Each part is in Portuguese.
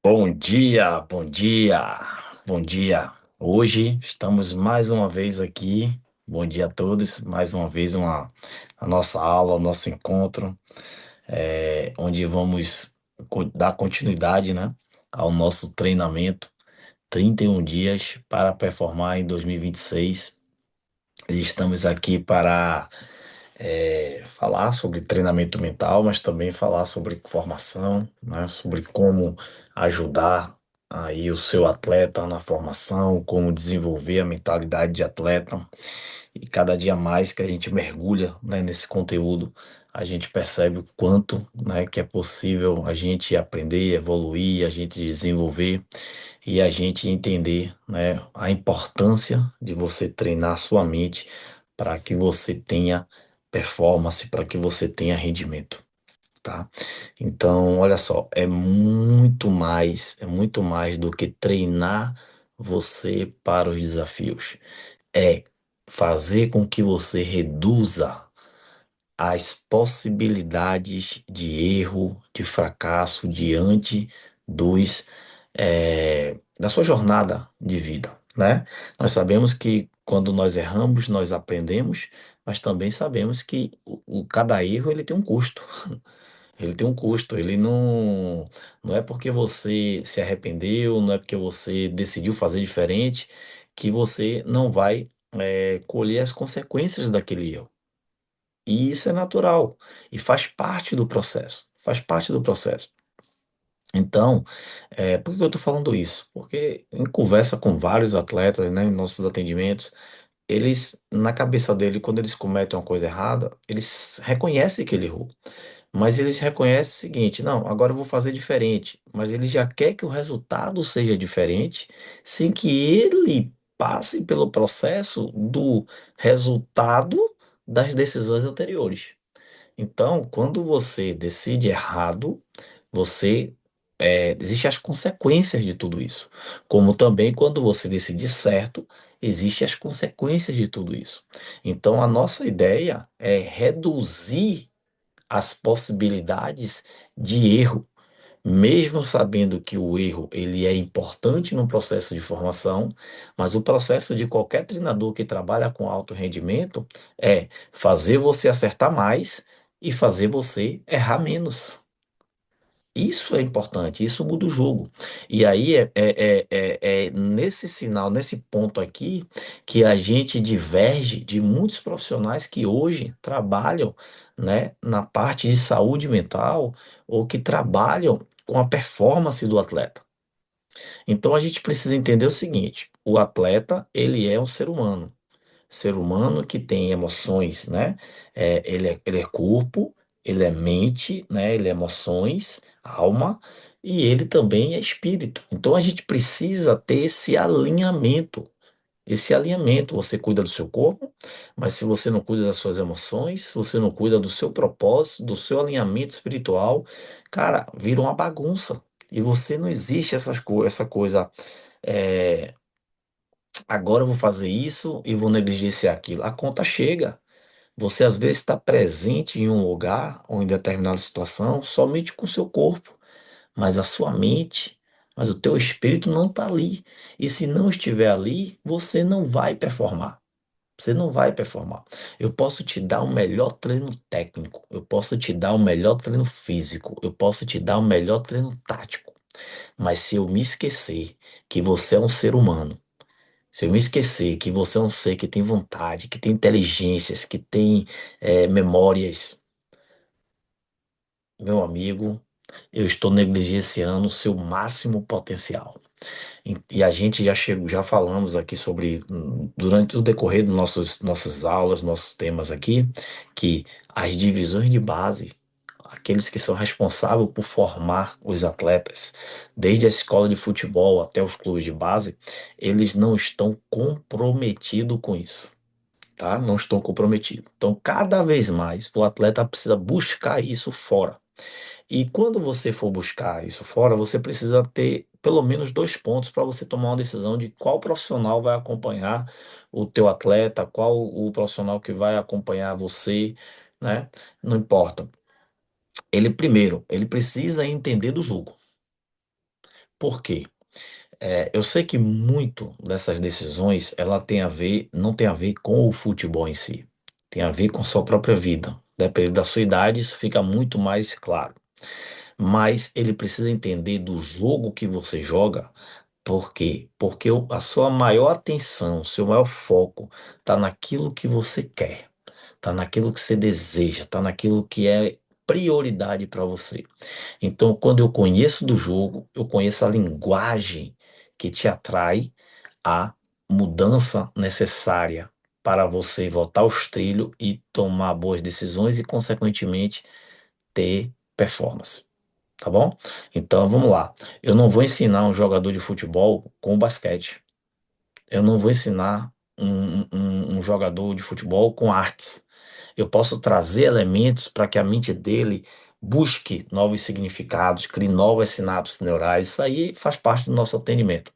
Bom dia, bom dia, bom dia. Hoje estamos mais uma vez aqui. Bom dia a todos. Mais uma vez a nossa aula, o nosso encontro, onde vamos dar continuidade, né, ao nosso treinamento 31 dias para performar em 2026. E estamos aqui para falar sobre treinamento mental, mas também falar sobre formação, né? Sobre como ajudar aí o seu atleta na formação, como desenvolver a mentalidade de atleta. E cada dia mais que a gente mergulha, né, nesse conteúdo, a gente percebe o quanto, né, que é possível a gente aprender, evoluir, a gente desenvolver e a gente entender, né, a importância de você treinar a sua mente para que você tenha performance, para que você tenha rendimento, tá? Então, olha só, é muito mais do que treinar você para os desafios. É fazer com que você reduza as possibilidades de erro, de fracasso diante dos da sua jornada de vida, né? Nós sabemos que quando nós erramos, nós aprendemos, mas também sabemos que cada erro ele tem um custo. Ele tem um custo. Ele não é porque você se arrependeu, não é porque você decidiu fazer diferente que você não vai colher as consequências daquele erro. E isso é natural e faz parte do processo. Faz parte do processo. Então, por que eu estou falando isso? Porque em conversa com vários atletas, né, em nossos atendimentos, eles, na cabeça dele, quando eles cometem uma coisa errada, eles reconhecem que ele errou. Mas eles reconhecem o seguinte: não, agora eu vou fazer diferente. Mas ele já quer que o resultado seja diferente, sem que ele passe pelo processo do resultado das decisões anteriores. Então, quando você decide errado, você existem as consequências de tudo isso. Como também quando você decide certo, existem as consequências de tudo isso. Então, a nossa ideia é reduzir as possibilidades de erro, mesmo sabendo que o erro ele é importante no processo de formação, mas o processo de qualquer treinador que trabalha com alto rendimento é fazer você acertar mais e fazer você errar menos. Isso é importante, isso muda o jogo. E aí é nesse sinal, nesse ponto aqui, que a gente diverge de muitos profissionais que hoje trabalham, né, na parte de saúde mental ou que trabalham com a performance do atleta. Então a gente precisa entender o seguinte: o atleta, ele é um ser humano que tem emoções, né? Ele é corpo, ele é mente, né? Ele é emoções, alma, e ele também é espírito. Então a gente precisa ter esse alinhamento. Esse alinhamento, você cuida do seu corpo, mas se você não cuida das suas emoções, se você não cuida do seu propósito, do seu alinhamento espiritual, cara, vira uma bagunça. E você não existe essa coisa. é, Agora eu vou fazer isso e vou negligenciar aquilo. A conta chega. Você às vezes está presente em um lugar ou em determinada situação somente com o seu corpo, mas a sua mente, mas o teu espírito não está ali. E se não estiver ali, você não vai performar. Você não vai performar. Eu posso te dar o melhor treino técnico, eu posso te dar o melhor treino físico, eu posso te dar o melhor treino tático, mas se eu me esquecer que você é um ser humano, se eu me esquecer que você é um ser que tem vontade, que tem inteligências, que tem memórias, meu amigo, eu estou negligenciando o seu máximo potencial. E a gente já chegou, já falamos aqui sobre, durante o decorrer dos nossas aulas, nossos temas aqui, que as divisões de base, aqueles que são responsáveis por formar os atletas, desde a escola de futebol até os clubes de base, eles não estão comprometidos com isso. Tá? Não estão comprometidos. Então, cada vez mais, o atleta precisa buscar isso fora. E quando você for buscar isso fora, você precisa ter pelo menos dois pontos para você tomar uma decisão de qual profissional vai acompanhar o teu atleta, qual o profissional que vai acompanhar você, né? Não importa. Ele primeiro, ele precisa entender do jogo. Por quê? Eu sei que muito dessas decisões ela tem a ver, não tem a ver com o futebol em si, tem a ver com a sua própria vida. Dependendo da sua idade, isso fica muito mais claro. Mas ele precisa entender do jogo que você joga. Por quê? Porque a sua maior atenção, seu maior foco está naquilo que você quer, está naquilo que você deseja, está naquilo que é prioridade para você. Então, quando eu conheço do jogo, eu conheço a linguagem que te atrai à mudança necessária para você voltar aos trilhos e tomar boas decisões e, consequentemente, ter performance. Tá bom? Então vamos lá. Eu não vou ensinar um jogador de futebol com basquete. Eu não vou ensinar um jogador de futebol com artes. Eu posso trazer elementos para que a mente dele busque novos significados, crie novas sinapses neurais. Isso aí faz parte do nosso atendimento.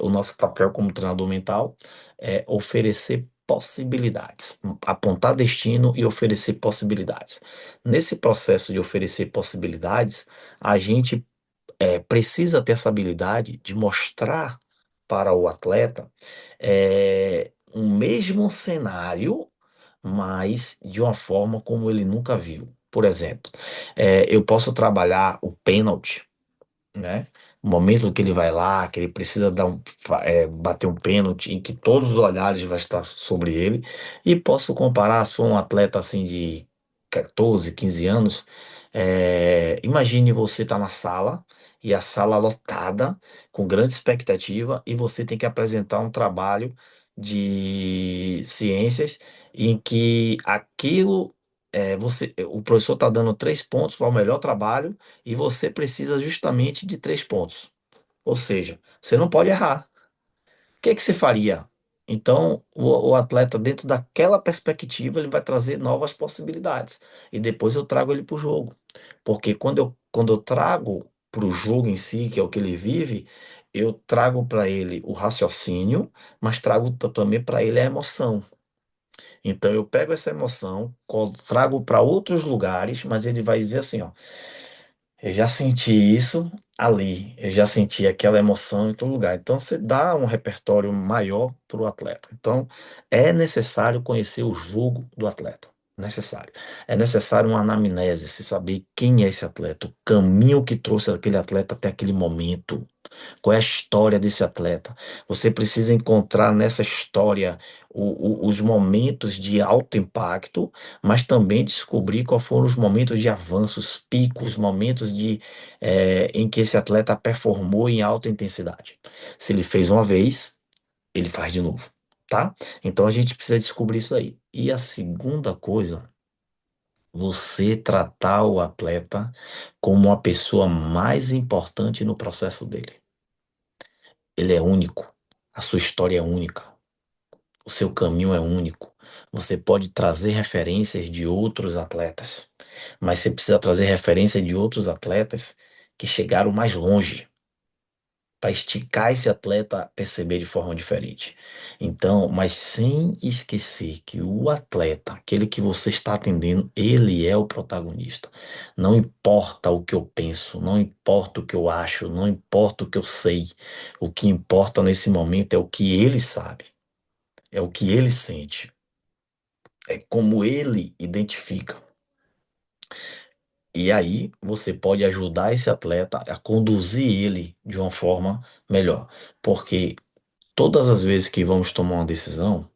O nosso papel como treinador mental é oferecer possibilidades, apontar destino e oferecer possibilidades. Nesse processo de oferecer possibilidades, a gente precisa ter essa habilidade de mostrar para o atleta um mesmo cenário, mas de uma forma como ele nunca viu. Por exemplo, eu posso trabalhar o pênalti, né? O momento que ele vai lá, que ele precisa bater um pênalti, em que todos os olhares vão estar sobre ele. E posso comparar, se for um atleta assim de 14, 15 anos, imagine você estar na sala, e a sala lotada, com grande expectativa, e você tem que apresentar um trabalho de ciências em que o professor está dando 3 pontos para o melhor trabalho e você precisa justamente de 3 pontos. Ou seja, você não pode errar. O que é que você faria? Então, o atleta, dentro daquela perspectiva, ele vai trazer novas possibilidades. E depois eu trago ele para o jogo. Porque quando eu trago para o jogo em si, que é o que ele vive, eu trago para ele o raciocínio, mas trago também para ele a emoção. Então, eu pego essa emoção, trago para outros lugares, mas ele vai dizer assim, ó. Eu já senti isso ali, eu já senti aquela emoção em todo lugar. Então, você dá um repertório maior para o atleta. Então, é necessário conhecer o jogo do atleta. Necessário. É necessário uma anamnese, se saber quem é esse atleta, o caminho que trouxe aquele atleta até aquele momento. Qual é a história desse atleta? Você precisa encontrar nessa história os momentos de alto impacto, mas também descobrir quais foram os momentos de avanço, os picos, momentos em que esse atleta performou em alta intensidade. Se ele fez uma vez, ele faz de novo, tá? Então a gente precisa descobrir isso aí. E a segunda coisa, você tratar o atleta como a pessoa mais importante no processo dele. Ele é único. A sua história é única. O seu caminho é único. Você pode trazer referências de outros atletas, mas você precisa trazer referência de outros atletas que chegaram mais longe, para esticar esse atleta a perceber de forma diferente. Então, mas sem esquecer que o atleta, aquele que você está atendendo, ele é o protagonista. Não importa o que eu penso, não importa o que eu acho, não importa o que eu sei. O que importa nesse momento é o que ele sabe, é o que ele sente, é como ele identifica. E aí você pode ajudar esse atleta a conduzir ele de uma forma melhor. Porque todas as vezes que vamos tomar uma decisão,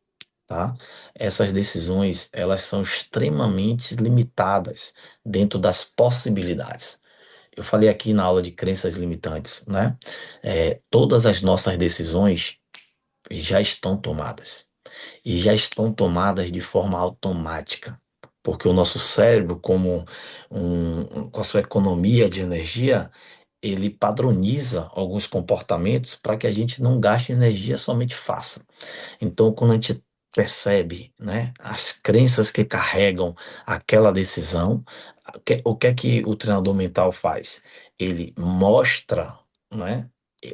tá? Essas decisões, elas são extremamente limitadas dentro das possibilidades. Eu falei aqui na aula de crenças limitantes, né? Todas as nossas decisões já estão tomadas e já estão tomadas de forma automática. Porque o nosso cérebro, com a sua economia de energia, ele padroniza alguns comportamentos para que a gente não gaste energia, somente faça. Então, quando a gente percebe, né, as crenças que carregam aquela decisão, o que é que o treinador mental faz? Ele mostra, né,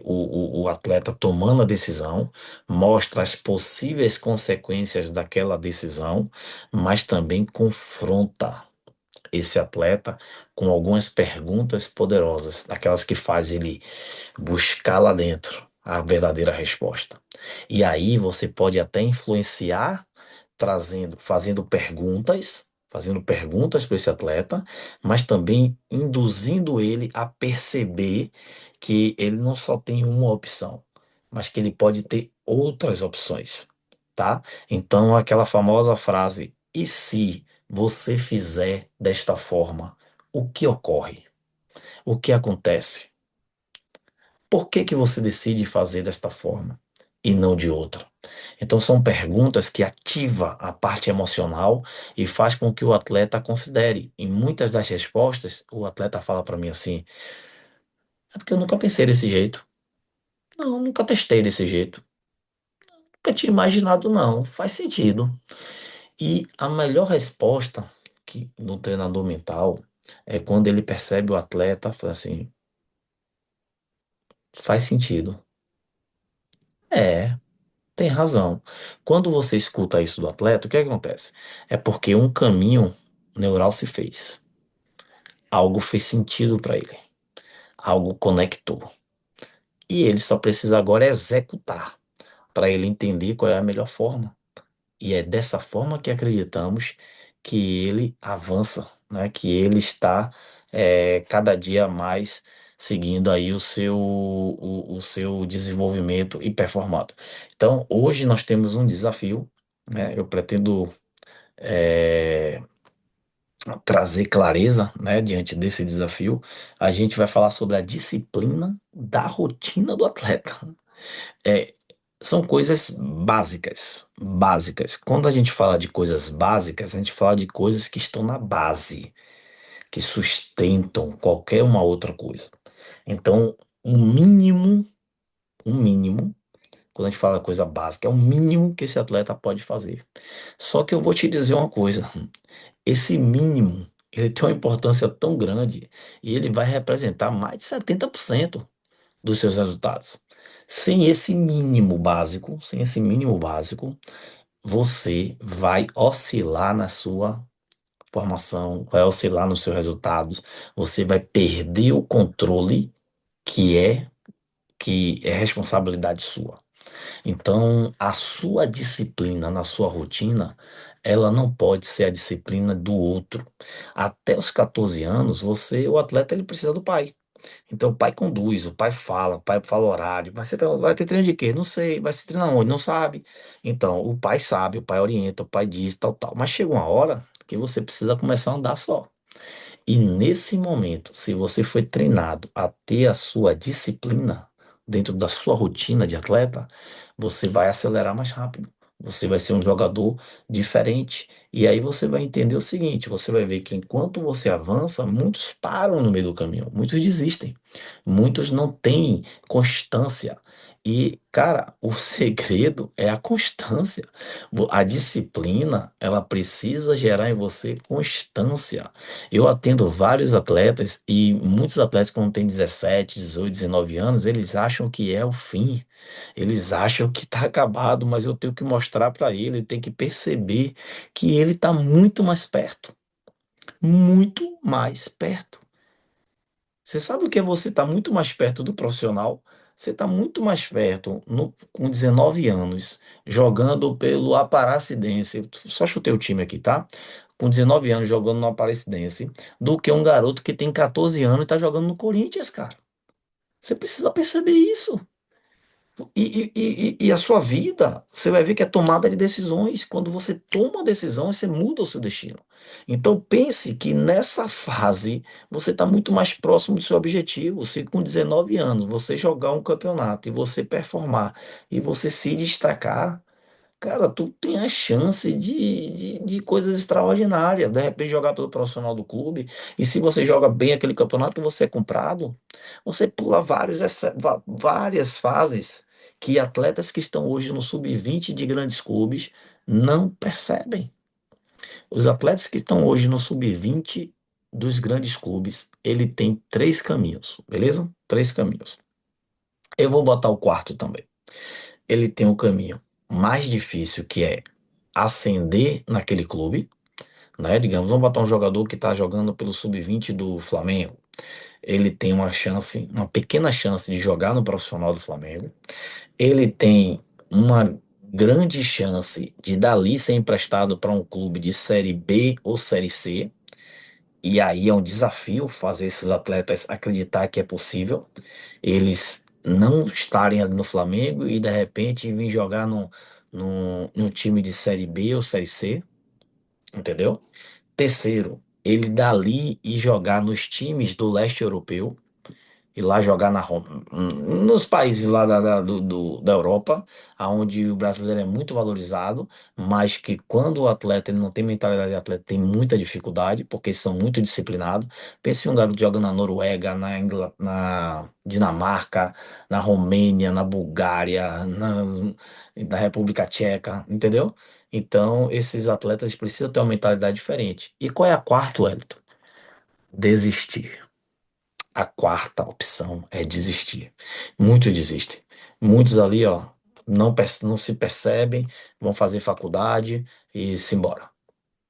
o atleta tomando a decisão, mostra as possíveis consequências daquela decisão, mas também confronta. esse atleta com algumas perguntas poderosas, aquelas que faz ele buscar lá dentro a verdadeira resposta. E aí você pode até influenciar fazendo perguntas para esse atleta, mas também induzindo ele a perceber que ele não só tem uma opção, mas que ele pode ter outras opções, tá? Então, aquela famosa frase: e se você fizer desta forma, o que ocorre? O que acontece? Por que que você decide fazer desta forma e não de outra? Então são perguntas que ativa a parte emocional e faz com que o atleta considere. Em muitas das respostas, o atleta fala para mim assim: é porque eu nunca pensei desse jeito. Não, nunca testei desse jeito. Nunca tinha imaginado, não. Faz sentido. E a melhor resposta que no treinador mental é quando ele percebe o atleta, fala assim: faz sentido. É, tem razão. Quando você escuta isso do atleta, o que acontece? É porque um caminho neural se fez. Algo fez sentido para ele. Algo conectou. E ele só precisa agora executar para ele entender qual é a melhor forma. E é dessa forma que acreditamos que ele avança, né? Que ele está cada dia mais seguindo aí o seu desenvolvimento e performando. Então, hoje nós temos um desafio, né? Eu pretendo é, trazer clareza, né, diante desse desafio. A gente vai falar sobre a disciplina da rotina do atleta. É, são coisas básicas, básicas. Quando a gente fala de coisas básicas, a gente fala de coisas que estão na base, que sustentam qualquer uma outra coisa. Então, o mínimo, quando a gente fala coisa básica, é o mínimo que esse atleta pode fazer. Só que eu vou te dizer uma coisa, esse mínimo, ele tem uma importância tão grande e ele vai representar mais de 70% dos seus resultados. Sem esse mínimo básico, você vai oscilar na sua formação, vai oscilar nos seus resultados, você vai perder o controle que é que é responsabilidade sua. Então, a sua disciplina na sua rotina, ela não pode ser a disciplina do outro. Até os 14 anos, o atleta, ele precisa do pai. Então, o pai conduz, o pai fala horário. Vai ter treino de quê? Não sei. Vai se treinar onde? Não sabe. Então, o pai sabe, o pai orienta, o pai diz, tal, tal. Mas chega uma hora que você precisa começar a andar só. E nesse momento, se você foi treinado a ter a sua disciplina dentro da sua rotina de atleta, você vai acelerar mais rápido. Você vai ser um jogador diferente. E aí você vai entender o seguinte: você vai ver que enquanto você avança, muitos param no meio do caminho, muitos desistem, muitos não têm constância. E, cara, o segredo é a constância. A disciplina, ela precisa gerar em você constância. Eu atendo vários atletas e muitos atletas, quando têm 17, 18, 19 anos, eles acham que é o fim. Eles acham que está acabado, mas eu tenho que mostrar para ele tem que perceber que ele está muito mais perto. Você sabe o que é você estar muito mais perto do profissional? Você está muito mais perto com 19 anos, jogando pelo Aparecidense. Só chutei o time aqui, tá? Com 19 anos jogando no Aparecidense, do que um garoto que tem 14 anos e está jogando no Corinthians, cara. Você precisa perceber isso. E a sua vida, você vai ver que é tomada de decisões. Quando você toma uma decisão, você muda o seu destino. Então pense que nessa fase você está muito mais próximo do seu objetivo. Se com 19 anos você jogar um campeonato e você performar e você se destacar, cara, tu tem a chance de coisas extraordinárias. De repente jogar pelo profissional do clube. E se você joga bem aquele campeonato, você é comprado. Você pula várias fases que atletas que estão hoje no sub-20 de grandes clubes não percebem. Os atletas que estão hoje no sub-20 dos grandes clubes, ele tem três caminhos, beleza? Três caminhos. Eu vou botar o quarto também. Ele tem um caminho mais difícil que é ascender naquele clube, né? Digamos, vamos botar um jogador que está jogando pelo sub-20 do Flamengo. Ele tem uma chance, uma pequena chance de jogar no profissional do Flamengo. Ele tem uma grande chance de dali ser emprestado para um clube de Série B ou Série C. E aí é um desafio fazer esses atletas acreditar que é possível eles não estarem ali no Flamengo e de repente vir jogar num time de Série B ou Série C, entendeu? Terceiro, ele dali e jogar nos times do leste europeu, ir lá jogar nos países lá da Europa, onde o brasileiro é muito valorizado, mas que quando o atleta ele não tem mentalidade de atleta, tem muita dificuldade, porque são muito disciplinados. Pense em um garoto jogando na Noruega, na Dinamarca, na Romênia, na Bulgária, na República Tcheca, entendeu? Então, esses atletas precisam ter uma mentalidade diferente. E qual é a quarta, Wellington? Desistir. A quarta opção é desistir. Muitos desistem. Muitos ali, ó, não se percebem, vão fazer faculdade e se embora.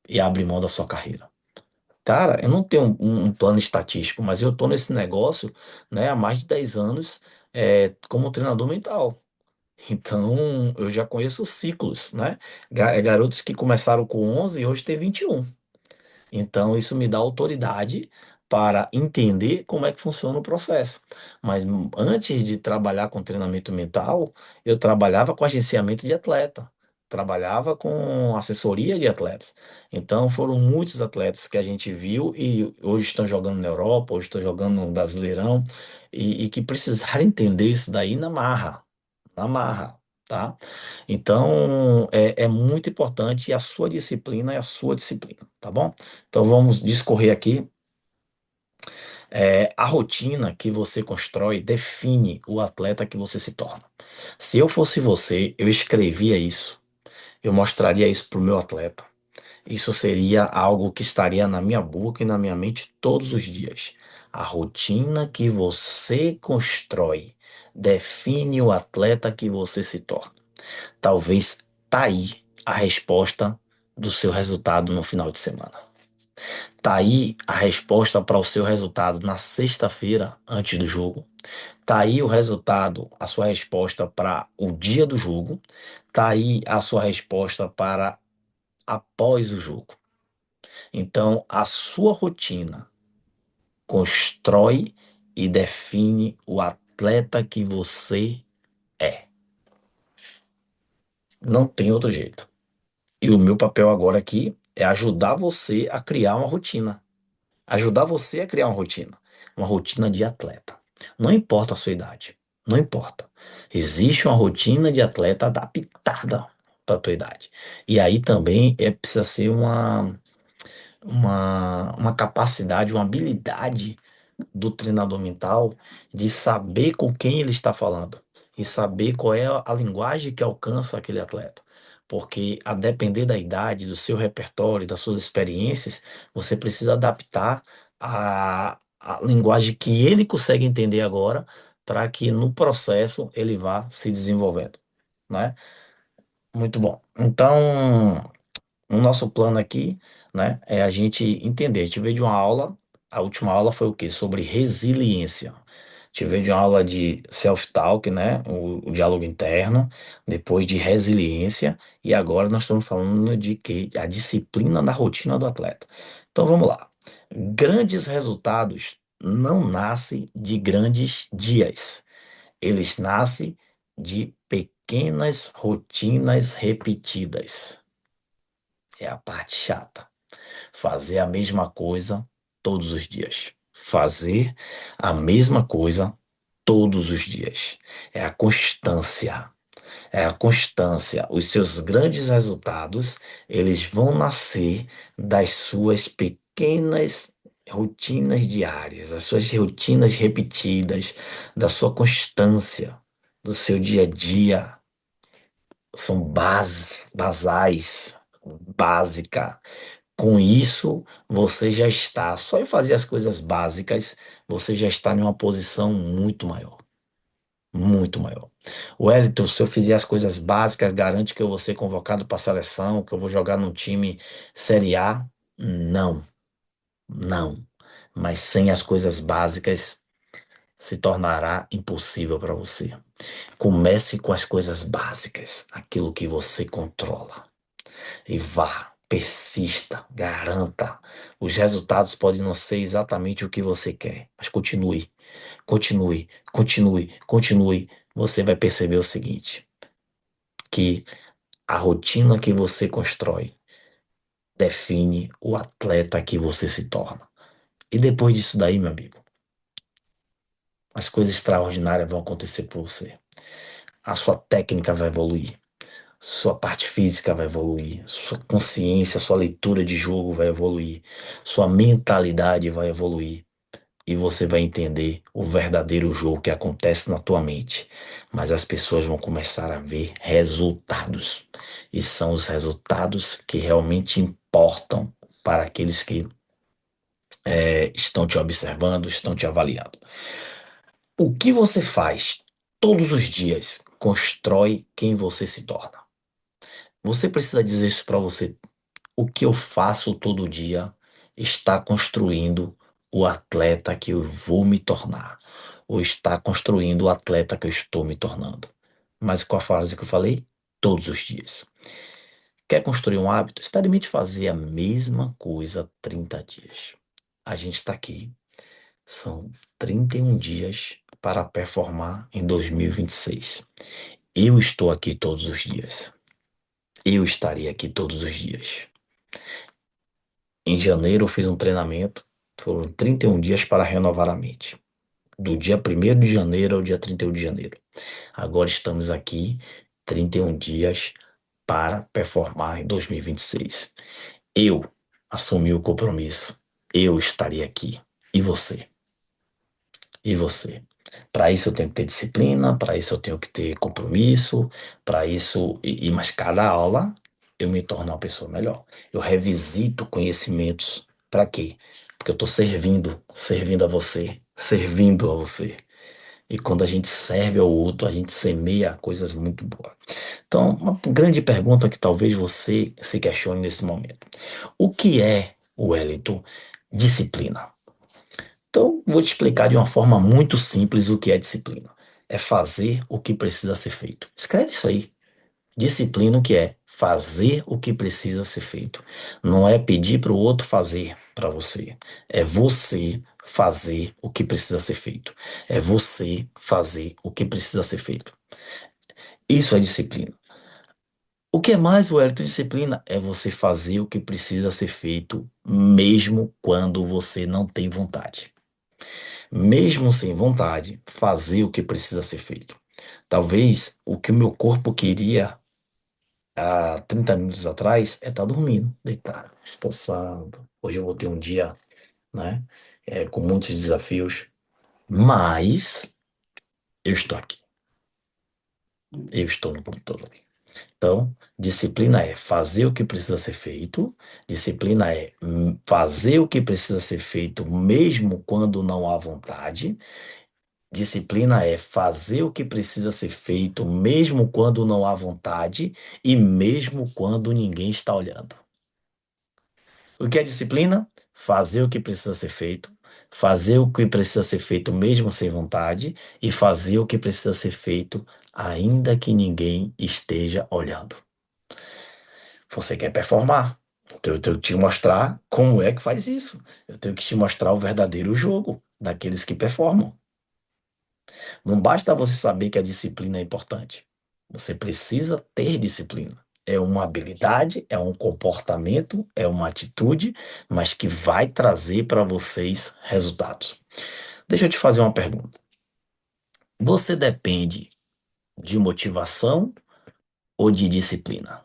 E abrem mão da sua carreira. Cara, eu não tenho um plano estatístico, mas eu tô nesse negócio, né, há mais de 10 anos, como treinador mental. Então, eu já conheço ciclos, né? Garotos que começaram com 11 e hoje tem 21. Então, isso me dá autoridade para entender como é que funciona o processo. Mas antes de trabalhar com treinamento mental, eu trabalhava com agenciamento de atleta, trabalhava com assessoria de atletas. Então, foram muitos atletas que a gente viu e hoje estão jogando na Europa, hoje estão jogando no Brasileirão, e que precisaram entender isso daí na marra. Tá? Então, é muito importante a sua disciplina e a sua disciplina, tá bom? Então, vamos discorrer aqui. A rotina que você constrói define o atleta que você se torna. Se eu fosse você, eu escrevia isso, eu mostraria isso para o meu atleta. Isso seria algo que estaria na minha boca e na minha mente todos os dias. A rotina que você constrói define o atleta que você se torna. Talvez tá aí a resposta do seu resultado no final de semana. Tá aí a resposta para o seu resultado na sexta-feira antes do jogo. Tá aí o resultado, a sua resposta para o dia do jogo. Tá aí a sua resposta para após o jogo. Então, a sua rotina constrói e define o atleta que você é. Não tem outro jeito. E o meu papel agora aqui é ajudar você a criar uma rotina. Ajudar você a criar uma rotina de atleta. Não importa a sua idade, não importa. Existe uma rotina de atleta adaptada para a tua idade. E aí também precisa ser uma capacidade, uma habilidade do treinador mental de saber com quem ele está falando e saber qual é a linguagem que alcança aquele atleta. Porque a depender da idade, do seu repertório, das suas experiências, você precisa adaptar a linguagem que ele consegue entender agora para que no processo ele vá se desenvolvendo, né? Muito bom. Então, o nosso plano aqui, né, é a gente entender. A gente veio de uma aula, a última aula foi o quê? Sobre resiliência. A gente veio de uma aula de self-talk, né, o diálogo interno, depois de resiliência, e agora nós estamos falando de que a disciplina da rotina do atleta. Então vamos lá. Grandes resultados não nascem de grandes dias. Eles nascem de pequenas rotinas repetidas. É a parte chata. Fazer a mesma coisa todos os dias. Fazer a mesma coisa todos os dias. É a constância. É a constância. Os seus grandes resultados, eles vão nascer das suas pequenas rotinas diárias, as suas rotinas repetidas, da sua constância, do seu dia a dia. São basais, básica. Com isso, você já está, só em fazer as coisas básicas, você já está em uma posição muito maior. Muito maior. Wellington, se eu fizer as coisas básicas, garante que eu vou ser convocado para a seleção, que eu vou jogar num time Série A? Não, não. Mas sem as coisas básicas se tornará impossível para você. Comece com as coisas básicas, aquilo que você controla. E vá, persista, garanta. Os resultados podem não ser exatamente o que você quer, mas continue, continue, continue, continue. Você vai perceber o seguinte, que a rotina que você constrói define o atleta que você se torna. E depois disso daí, meu amigo, as coisas extraordinárias vão acontecer por você. A sua técnica vai evoluir. Sua parte física vai evoluir, sua consciência, sua leitura de jogo vai evoluir, sua mentalidade vai evoluir e você vai entender o verdadeiro jogo que acontece na tua mente. Mas as pessoas vão começar a ver resultados e são os resultados que realmente importam para aqueles que estão te observando, estão te avaliando. O que você faz todos os dias constrói quem você se torna. Você precisa dizer isso para você. O que eu faço todo dia está construindo o atleta que eu vou me tornar, ou está construindo o atleta que eu estou me tornando. Mas com a frase que eu falei, todos os dias. Quer construir um hábito? Experimente fazer a mesma coisa 30 dias. A gente está aqui. São 31 dias para performar em 2026. Eu estou aqui todos os dias. Eu estarei aqui todos os dias. Em janeiro eu fiz um treinamento, foram 31 dias para renovar a mente. Do dia 1º de janeiro ao dia 31 de janeiro. Agora estamos aqui, 31 dias para performar em 2026. Eu assumi o compromisso. Eu estaria aqui. E você? E você? Para isso eu tenho que ter disciplina, para isso eu tenho que ter compromisso, para isso, mas cada aula eu me torno uma pessoa melhor. Eu revisito conhecimentos. Para quê? Porque eu estou servindo a você, servindo a você. E quando a gente serve ao outro, a gente semeia coisas muito boas. Então, uma grande pergunta que talvez você se questione nesse momento. O que é, Wellington, disciplina? Então, vou te explicar de uma forma muito simples o que é disciplina. É fazer o que precisa ser feito. Escreve isso aí. Disciplina o que é fazer o que precisa ser feito. Não é pedir para o outro fazer para você. É você fazer o que precisa ser feito. É você fazer o que precisa ser feito. Isso é disciplina. O que é mais, Wellington, disciplina? É você fazer o que precisa ser feito, mesmo quando você não tem vontade. Mesmo sem vontade, fazer o que precisa ser feito. Talvez o que o meu corpo queria há 30 minutos atrás é estar dormindo, deitado, descansando. Hoje eu vou ter um dia, né, com muitos desafios, mas eu estou aqui, eu estou no computador. Então, disciplina é fazer o que precisa ser feito, disciplina é fazer o que precisa ser feito mesmo quando não há vontade. Disciplina é fazer o que precisa ser feito, mesmo quando não há vontade e mesmo quando ninguém está olhando. O que é disciplina? Fazer o que precisa ser feito, fazer o que precisa ser feito mesmo sem vontade e fazer o que precisa ser feito ainda que ninguém esteja olhando. Você quer performar? Então eu tenho que te mostrar como é que faz isso. Eu tenho que te mostrar o verdadeiro jogo daqueles que performam. Não basta você saber que a disciplina é importante. Você precisa ter disciplina. É uma habilidade, é um comportamento, é uma atitude, mas que vai trazer para vocês resultados. Deixa eu te fazer uma pergunta. Você depende de motivação ou de disciplina?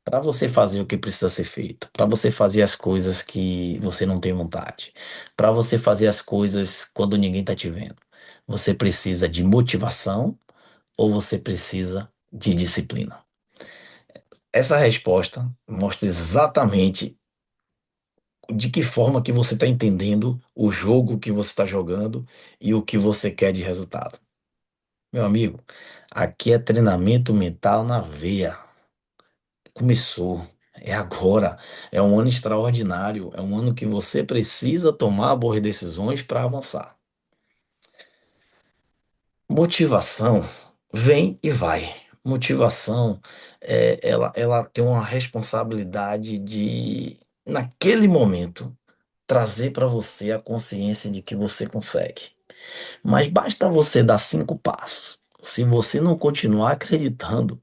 Para você fazer o que precisa ser feito, para você fazer as coisas que você não tem vontade, para você fazer as coisas quando ninguém está te vendo, você precisa de motivação ou você precisa de disciplina? Essa resposta mostra exatamente de que forma que você está entendendo o jogo que você está jogando e o que você quer de resultado. Meu amigo, aqui é treinamento mental na veia. Começou. É agora. É um ano extraordinário. É um ano que você precisa tomar boas decisões para avançar. Motivação vem e vai. Motivação, ela tem uma responsabilidade de, naquele momento, trazer para você a consciência de que você consegue. Mas basta você dar 5 passos. Se você não continuar acreditando,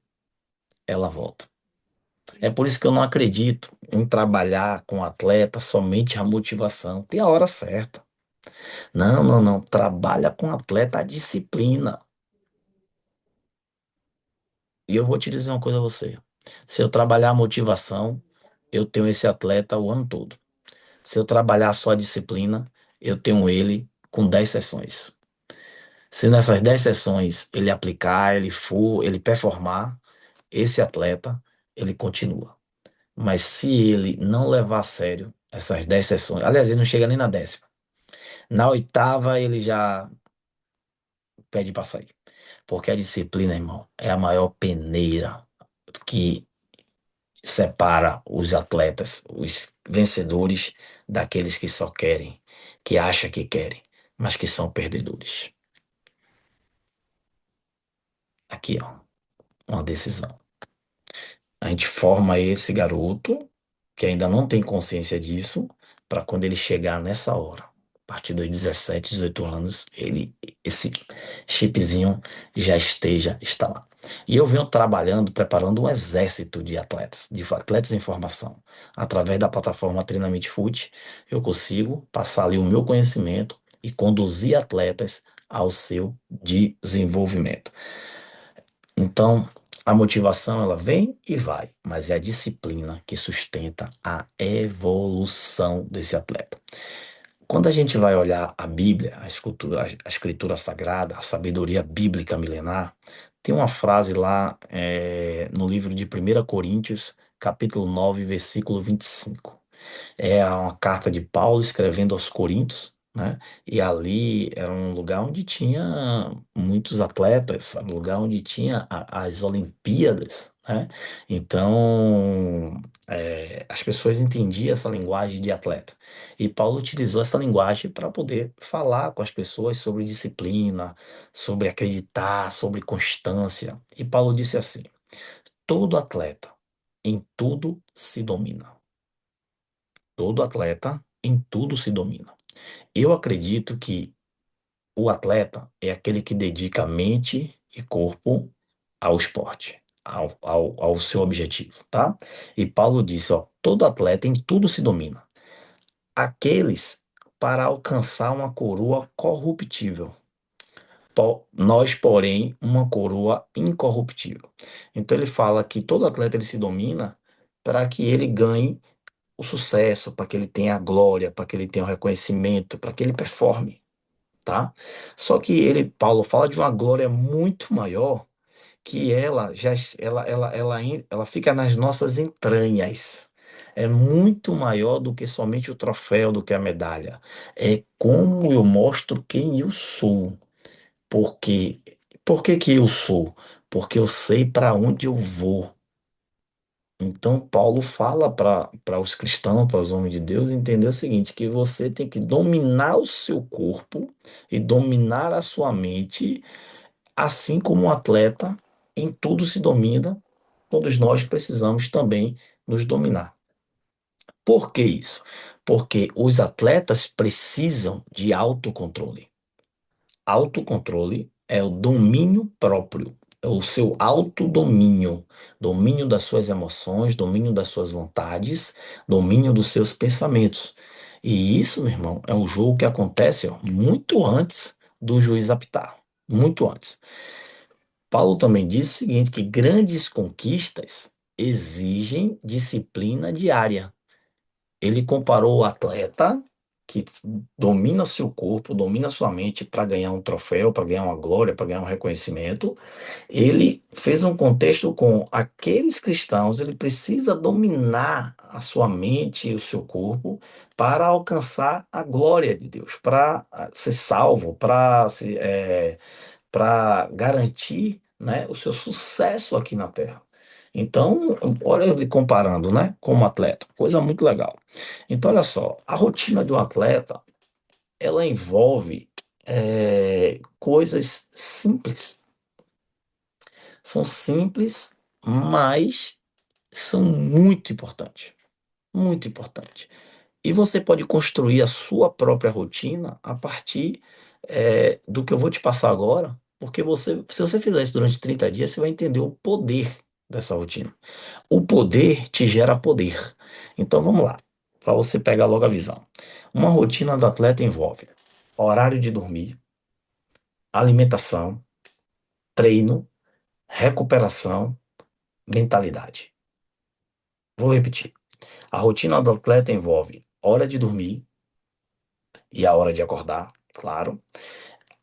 ela volta. É por isso que eu não acredito em trabalhar com atleta somente a motivação. Tem a hora certa. Não, não, não. Trabalha com atleta a disciplina. E eu vou te dizer uma coisa a você. Se eu trabalhar a motivação, eu tenho esse atleta o ano todo. Se eu trabalhar só a disciplina, eu tenho ele com 10 sessões. Se nessas 10 sessões ele aplicar, ele for, ele performar, esse atleta, ele continua. Mas se ele não levar a sério essas 10 sessões, aliás, ele não chega nem na 10ª. Na 8ª, ele já pede para sair. Porque a disciplina, irmão, é a maior peneira que separa os atletas, os vencedores, daqueles que só querem, que acham que querem, mas que são perdedores. Aqui, ó, uma decisão. A gente forma esse garoto, que ainda não tem consciência disso, para quando ele chegar nessa hora, a partir dos 17, 18 anos, esse chipzinho já esteja instalado. E eu venho trabalhando, preparando um exército de atletas em formação. Através da plataforma Treinamento Foot, eu consigo passar ali o meu conhecimento e conduzir atletas ao seu desenvolvimento. Então, a motivação ela vem e vai, mas é a disciplina que sustenta a evolução desse atleta. Quando a gente vai olhar a Bíblia, a escritura sagrada, a sabedoria bíblica milenar, tem uma frase lá no livro de 1 Coríntios, capítulo 9, versículo 25. É uma carta de Paulo escrevendo aos Coríntios, né? E ali era um lugar onde tinha muitos atletas, um lugar onde tinha as Olimpíadas, né? Então, as pessoas entendiam essa linguagem de atleta. E Paulo utilizou essa linguagem para poder falar com as pessoas sobre disciplina, sobre acreditar, sobre constância. E Paulo disse assim: todo atleta em tudo se domina. Todo atleta em tudo se domina. Eu acredito que o atleta é aquele que dedica mente e corpo ao esporte, ao seu objetivo, tá? E Paulo disse, ó, todo atleta em tudo se domina. Aqueles para alcançar uma coroa corruptível. Nós, porém, uma coroa incorruptível. Então ele fala que todo atleta ele se domina para que ele ganhe o sucesso, para que ele tenha a glória, para que ele tenha o reconhecimento, para que ele performe, tá? Só que Paulo fala de uma glória muito maior, que ela fica nas nossas entranhas. É muito maior do que somente o troféu, do que a medalha. É como eu mostro quem eu sou. Porque, por que que eu sou? Porque eu sei para onde eu vou. Então, Paulo fala para os cristãos, para os homens de Deus, entender o seguinte: que você tem que dominar o seu corpo e dominar a sua mente, assim como um atleta em tudo se domina, todos nós precisamos também nos dominar. Por que isso? Porque os atletas precisam de autocontrole. Autocontrole é o domínio próprio, é o seu autodomínio, domínio das suas emoções, domínio das suas vontades, domínio dos seus pensamentos. E isso, meu irmão, é um jogo que acontece, ó, muito antes do juiz apitar, muito antes. Paulo também diz o seguinte, que grandes conquistas exigem disciplina diária. Ele comparou o atleta que domina seu corpo, domina sua mente para ganhar um troféu, para ganhar uma glória, para ganhar um reconhecimento. Ele fez um contexto com aqueles cristãos, ele precisa dominar a sua mente e o seu corpo para alcançar a glória de Deus, para ser salvo, para garantir, né, o seu sucesso aqui na Terra. Então, olha ele comparando, né, como atleta, coisa muito legal. Então, olha só, a rotina de um atleta, ela envolve coisas simples. São simples, mas são muito importantes. Muito importante. E você pode construir a sua própria rotina a partir do que eu vou te passar agora, porque se você fizer isso durante 30 dias, você vai entender o poder dessa rotina. O poder te gera poder. Então vamos lá, para você pegar logo a visão. Uma rotina do atleta envolve horário de dormir, alimentação, treino, recuperação, mentalidade. Vou repetir. A rotina do atleta envolve hora de dormir e a hora de acordar, claro.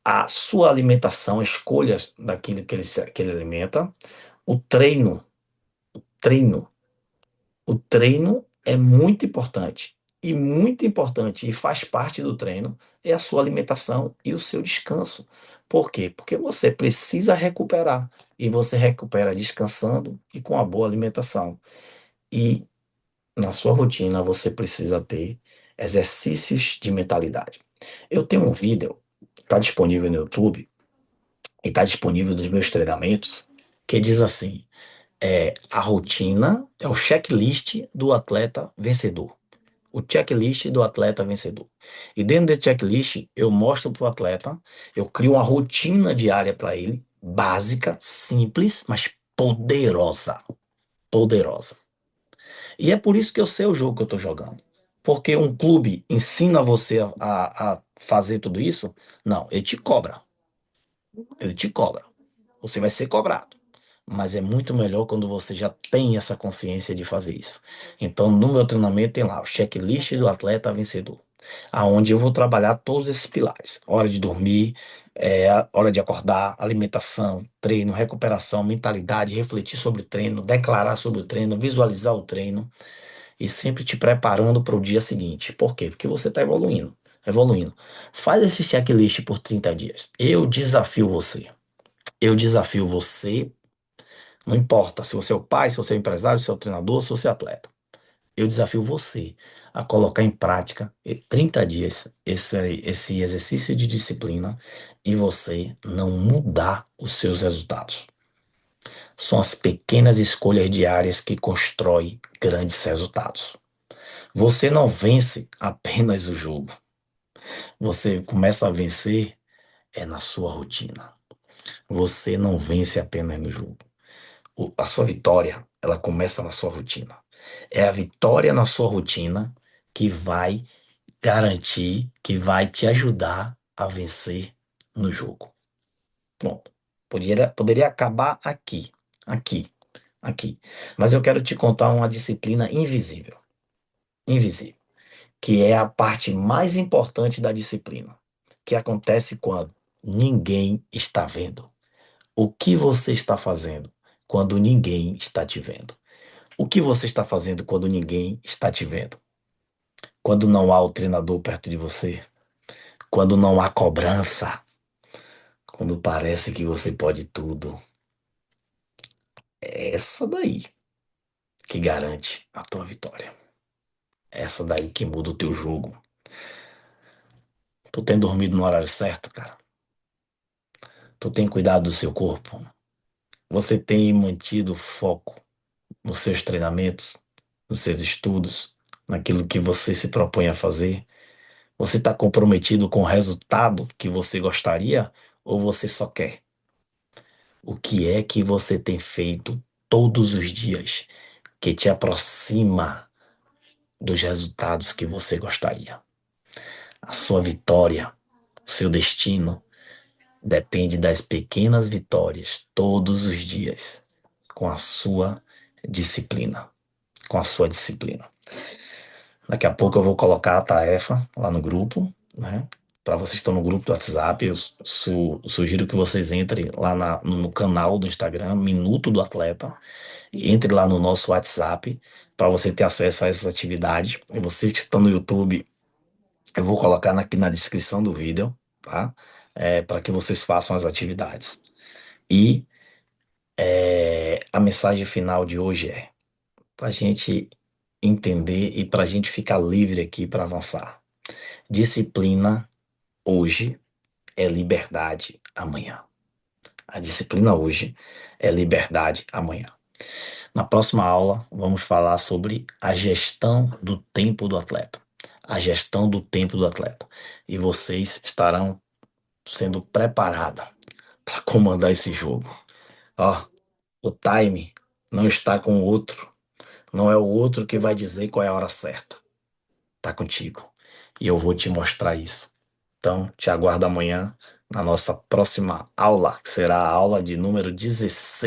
A sua alimentação, a escolha daquilo que ele alimenta. O treino, treino. O treino é muito importante. E muito importante, e faz parte do treino, é a sua alimentação e o seu descanso. Por quê? Porque você precisa recuperar. E você recupera descansando e com a boa alimentação. E na sua rotina você precisa ter exercícios de mentalidade. Eu tenho um vídeo, está disponível no YouTube e está disponível nos meus treinamentos, que diz assim: a rotina é o checklist do atleta vencedor. O checklist do atleta vencedor. E dentro desse checklist, eu mostro para o atleta, eu crio uma rotina diária para ele, básica, simples, mas poderosa. Poderosa. E é por isso que eu sei o jogo que eu estou jogando. Porque um clube ensina você a fazer tudo isso? Não, ele te cobra. Ele te cobra. Você vai ser cobrado. Mas é muito melhor quando você já tem essa consciência de fazer isso. Então, no meu treinamento tem lá o checklist do atleta vencedor, aonde eu vou trabalhar todos esses pilares: hora de dormir, hora de acordar, alimentação, treino, recuperação, mentalidade, refletir sobre o treino, declarar sobre o treino, visualizar o treino e sempre te preparando para o dia seguinte. Por quê? Porque você está evoluindo, evoluindo. Faz esse checklist por 30 dias. Eu desafio você. Eu desafio você, não importa se você é o pai, se você é o empresário, se você é o treinador, se você é atleta. Eu desafio você a colocar em prática 30 dias esse exercício de disciplina e você não mudar os seus resultados. São as pequenas escolhas diárias que constroem grandes resultados. Você não vence apenas o jogo. Você começa a vencer na sua rotina. Você não vence apenas no jogo. A sua vitória, ela começa na sua rotina. É a vitória na sua rotina que vai garantir, que vai te ajudar a vencer no jogo. Pronto. Poderia acabar aqui, aqui, aqui. Mas eu quero te contar uma disciplina invisível. Invisível. Que é a parte mais importante da disciplina, que acontece quando ninguém está vendo. O que você está fazendo quando ninguém está te vendo? O que você está fazendo quando ninguém está te vendo? Quando não há o treinador perto de você? Quando não há cobrança? Quando parece que você pode tudo? É essa daí que garante a tua vitória. É essa daí que muda o teu jogo. Tu tem dormido no horário certo, cara? Tu tem cuidado do seu corpo? Você tem mantido foco nos seus treinamentos, nos seus estudos, naquilo que você se propõe a fazer? Você está comprometido com o resultado que você gostaria ou você só quer? O que é que você tem feito todos os dias que te aproxima dos resultados que você gostaria? A sua vitória, o seu destino depende das pequenas vitórias todos os dias com a sua disciplina. Com a sua disciplina. Daqui a pouco eu vou colocar a tarefa lá no grupo, né? Para vocês que estão no grupo do WhatsApp, eu sugiro que vocês entrem lá no canal do Instagram, Minuto do Atleta, e entre lá no nosso WhatsApp para você ter acesso a essas atividades. E vocês que estão no YouTube, eu vou colocar aqui na descrição do vídeo, tá? Para que vocês façam as atividades. E A mensagem final de hoje é para a gente entender e para a gente ficar livre aqui para avançar. Disciplina hoje é liberdade amanhã. A disciplina hoje é liberdade amanhã. Na próxima aula, vamos falar sobre a gestão do tempo do atleta. A gestão do tempo do atleta. E vocês estarão sendo preparados para comandar esse jogo. Ó, o time não está com o outro. Não é o outro que vai dizer qual é a hora certa. Tá contigo. E eu vou te mostrar isso. Então, te aguardo amanhã na nossa próxima aula, que será a aula de número 16.